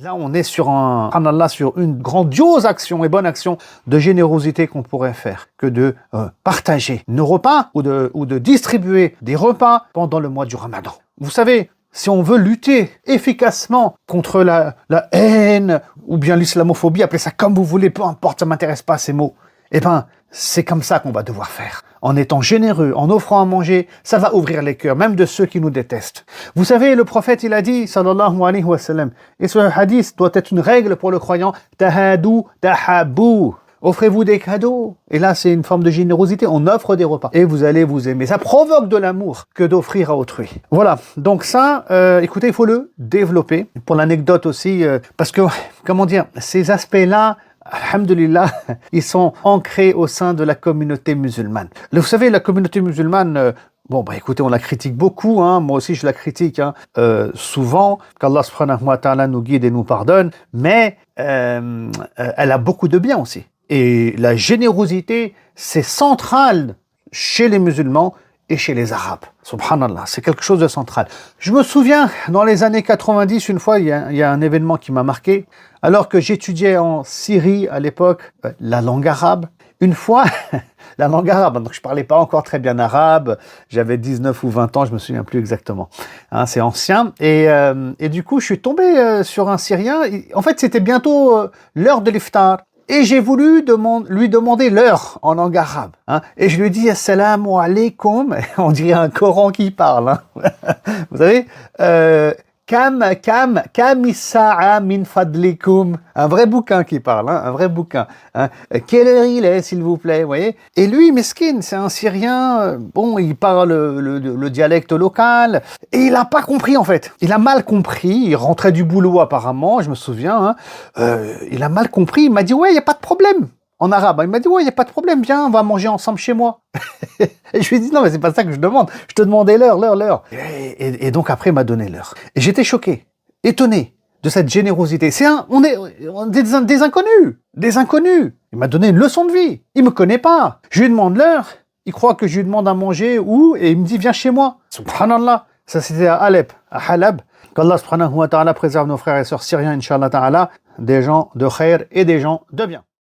Là, on est sur sur une grandiose action et bonne action de générosité qu'on pourrait faire que de partager nos repas ou de distribuer des repas pendant le mois du Ramadan. Vous savez, si on veut lutter efficacement contre la haine ou bien l'islamophobie, appelez ça comme vous voulez, peu importe, ça m'intéresse pas ces mots. Eh ben, c'est comme ça qu'on va devoir faire. En étant généreux, en offrant à manger, ça va ouvrir les cœurs, même de ceux qui nous détestent. Vous savez, le prophète, il a dit, sallallahu alayhi wa sallam, et ce hadith doit être une règle pour le croyant, tahadou, tahabou. Offrez-vous des cadeaux. Et là, c'est une forme de générosité. On offre des repas. Et vous allez vous aimer. Ça provoque de l'amour que d'offrir à autrui. Voilà. Donc ça, écoutez, il faut le développer. Pour l'anecdote aussi, parce que, comment dire, ces aspects-là, alhamdulillah, ils sont ancrés au sein de la communauté musulmane. Vous savez, la communauté musulmane, écoutez, on la critique beaucoup, hein. Moi aussi je la critique, hein, souvent, qu'Allah subhanahu wa ta'ala nous guide et nous pardonne, mais elle a beaucoup de bien aussi. Et la générosité, c'est central chez les musulmans et chez les Arabes. Subhanallah, c'est quelque chose de central. Je me souviens, dans les années 90, une fois, il y a un événement qui m'a marqué. Alors que j'étudiais en Syrie à l'époque, la langue arabe, une fois, la langue arabe, donc je parlais pas encore très bien arabe, j'avais 19 ou 20 ans, je me souviens plus exactement, hein, c'est ancien, et du coup je suis tombé sur un Syrien, en fait c'était bientôt l'heure de l'iftar, et j'ai voulu lui demander l'heure en langue arabe, hein, et je lui dis assalamu alaikum, on dirait un Coran qui parle, hein. Vous savez, Kam issa'a min fadlikum. Un vrai bouquin qui parle, hein, un vrai bouquin. Hein. Quelle heure il est, s'il vous plaît, vous voyez? Et lui, mesquine, c'est un Syrien, il parle le dialecte local, et il a pas compris, en fait. Il a mal compris, il rentrait du boulot, apparemment, je me souviens, hein. Il a mal compris, il m'a dit, ouais, il n'y a pas de problème. En arabe, il m'a dit, ouais, il n'y a pas de problème, viens, on va manger ensemble chez moi. Et je lui ai dit, non, mais c'est pas ça que je demande. Je te demandais l'heure. Et donc après, il m'a donné l'heure. Et j'étais choqué, étonné de cette générosité. On est des inconnus. Des inconnus. Il m'a donné une leçon de vie. Il me connaît pas. Je lui demande l'heure. Il croit que je lui demande à manger où, et il me dit, viens chez moi. Subhanallah. Ça, c'était à Alep, à Halab. Qu'Allah subhanahu wa ta'ala préserve nos frères et sœurs syriens, inshallah ta'ala, des gens de khair et des gens de bien.